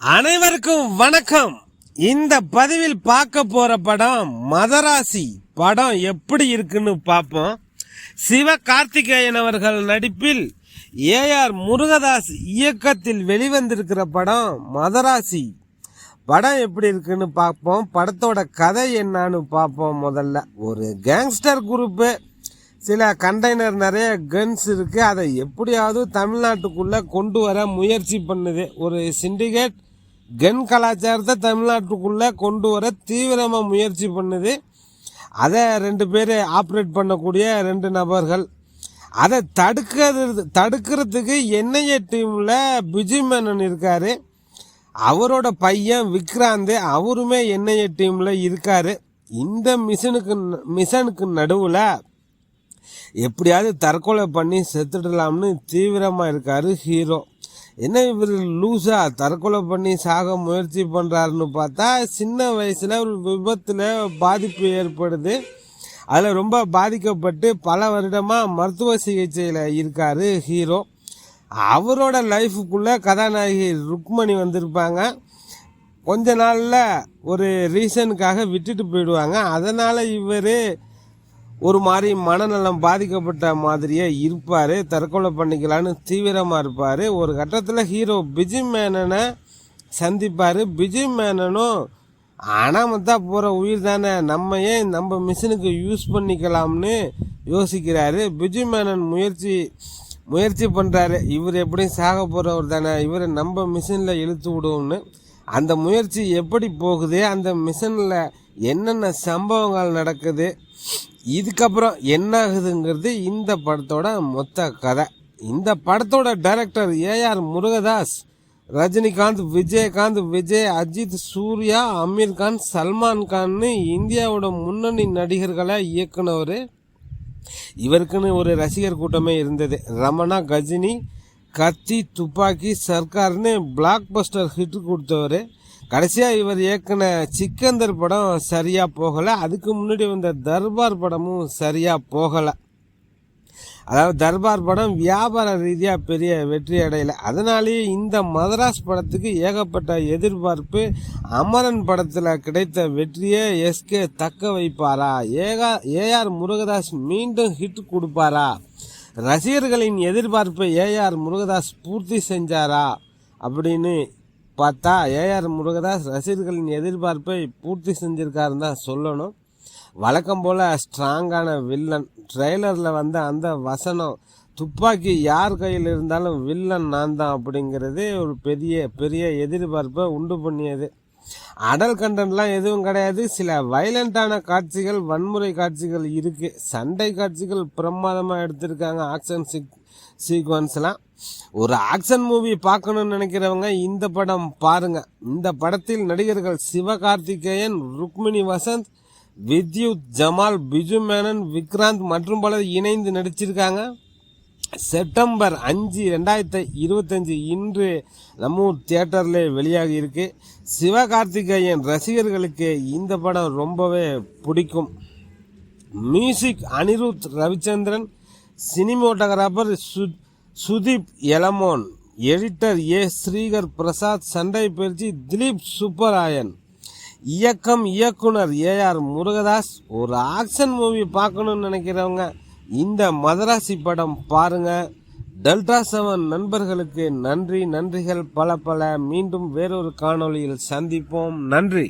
அனைவருக்கும் வணக்கம். இந்த பதிவில் பார்க்க போற படம் மதராசி. படம் எப்படி இருக்குன்னு பார்ப்போம். சிவகார்த்திகேயன் அவர்கள் நடிப்பில் ஏஆர் முருகதாஸ் இயக்கத்தில் வெளிவந்திருக்கிற படம் மதராசி. படம் எப்படி இருக்குன்னு பார்ப்போம். படத்தோட கதை என்னன்னு பார்ப்போம். முதல்ல ஒரு கேங்ஸ்டர் குரூப்பு, சில கண்டெய்னர் நிறைய கன்ஸ் இருக்கு, அதை எப்படியாவது தமிழ்நாட்டுக்குள்ள கொண்டு வர முயற்சி பண்ணுது. ஒரு சிண்டிகேட் கன் கலாச்சாரத்தை தமிழ்நாட்டுக்குள்ள கொண்டு வர தீவிரமா முயற்சி பண்ணுது. அதை 2 பேர் ஆப்ரேட் பண்ணக்கூடிய 2 நபர்கள். அதை தடுக்கிறதுக்கு என்ஐஏ டீம்ல பிஜு மேனன் இருக்காரு. அவரோட பையன் விக்ராந்த், அவருமே என்ஐஏ டீம்ல இருக்காரு. இந்த மிஷனுக்கு நடுவுல எப்படியாவது தற்கொலை பண்ணி செத்துடலாம்னு தீவிரமா இருக்காரு ஹீரோ. என்ன இவர் லூசா தற்கொலை பண்ணி சாக முயற்சி பண்றாருன்னு பார்த்தா, சின்ன வயசுல ஒரு விபத்துல பாதிப்பு ஏற்படுது. அதில் ரொம்ப பாதிக்கப்பட்டு பல வருடமா மருத்துவ சிகிச்சையில் இருக்காரு ஹீரோ. அவரோட லைஃபுக்குள்ள கதாநாயகி ருக்மணி வந்திருப்பாங்க. கொஞ்ச நாளில் ஒரு ரீசனுக்காக விட்டுட்டு போயிடுவாங்க. அதனால இவர் ஒரு மாதிரி மனநலம் பாதிக்கப்பட்ட மாதிரியே இருப்பார். தற்கொலை பண்ணிக்கலான்னு தீவிரமாக இருப்பார். ஒரு கட்டத்தில் ஹீரோ பிஜு மேனனை சந்திப்பார். பிஜு மேனனும் அனாமத்தா போகிற உயிர் தானே, நம்ம ஏன் நம்ம மிஷினுக்கு யூஸ் பண்ணிக்கலாம்னு யோசிக்கிறாரு. பிஜு மேனன் முயற்சி பண்ணுறாரு. இவர் எப்படியும் சாக போகிறவர் தானே, இவரை நம்ம மிஷினில் இழுத்து விடுவோம்னு. அந்த முயற்சி எப்படி போகுது, அந்த மிஷினில் என்னென்ன சம்பவங்கள் நடக்குது, இதுக்கப்புறம் என்ன ஆகுதுங்கிறது இந்த படத்தோட மொத்த கதை. இந்த படத்தோட டைரக்டர் ஏஆர் முருகதாஸ். ரஜினிகாந்த், விஜய், அஜித், சூர்யா, அமீர் கான், சல்மான் கான்னு இந்தியாவோட முன்னணி நடிகர்களை இயக்குனவர். இவருக்குன்னு ஒரு ரசிகர் கூட்டமே இருந்தது. ரமணா, கஜினி, கத்தி, துப்பாக்கி, சர்க்கார்னு பிளாக் பஸ்டர் ஹிட் கொடுத்தவர். கடைசியாக இவர் இயக்குன சிக்கந்தர் படம் சரியாக போகலை. அதுக்கு முன்னாடி வந்த தர்பார் படமும் சரியாக போகலை. அதாவது தர்பார் படம் வியாபார ரீதியாக பெரிய வெற்றி அடையலை. அதனாலேயே இந்த மதராஸ் படத்துக்கு ஏகப்பட்ட எதிர்பார்ப்பு. அமரன் படத்தில் கிடைத்த வெற்றியை எஸ்கே தக்க வைப்பாரா? ஏஆர் முருகதாஸ் மீண்டும் ஹிட் கொடுப்பாரா? ரசிகர்களின் எதிர்பார்ப்பை ஏஆர் முருகதாஸ் பூர்த்தி செஞ்சாரா அப்படின்னு பார்த்தா, ஏஆர் முருகதாஸ் ரசிகர்களின் எதிர்பார்ப்பை பூர்த்தி செஞ்சிருக்காருன்னு தான் சொல்லணும். வழக்கம் போல் ஸ்ட்ராங்கான வில்லன். ட்ரெய்லரில் வந்த அந்த வசனம், துப்பாக்கி யார் கையில் இருந்தாலும் வில்லன் நான் தான் அப்படிங்கிறது ஒரு பெரிய எதிர்பார்ப்பை உண்டு பண்ணியது. அடல் கண்டென்ட்லாம் எதுவும் கிடையாது. சில வைலண்டான காட்சிகள், வன்முறை காட்சிகள் இருக்கு. சண்டை காட்சிகள் பிரமாதமாக எடுத்திருக்காங்க. ஆக்ஷன் சீக்வன்ஸ்லாம். ஒரு ஆக்ஷன் மூவி பார்க்கணும்னு நினைக்கிறவங்க இந்த படம் பாருங்க. இந்த படத்தில் நடிகர்கள் சிவகார்த்திகேயன், ருக்மிணி வசந்த், வித்யுத், ஜமால், பிஜு மேனன், விக்ராந்த் மற்றும் பலர் இணைந்து நடிச்சிருக்காங்க. செப்டம்பர் 5, 2025 இன்று நம்ம ஊர் தியேட்டர்ல வெளியாகி இருக்கு. சிவகார்த்திகேயன் ரசிகர்களுக்கு இந்த படம் ரொம்பவே பிடிக்கும். Music Anirudh Ravichander, cinematographer Sudeep Elamon, editor Sreekar Prasad, சண்டை பயிற்சி திலீப் சுப்பராயன், இயக்குனர் ஏஆர் முருகதாஸ். ஒரு ஆக்ஷன் மூவி பார்க்கணும்னு நினைக்கிறவங்க இந்த மதராசி படம் பாருங்க. டெல்டா 7 நண்பர்களுக்கு நன்றிகள் பல. மீண்டும் வேறொரு காணொளியில் சந்திப்போம். நன்றி.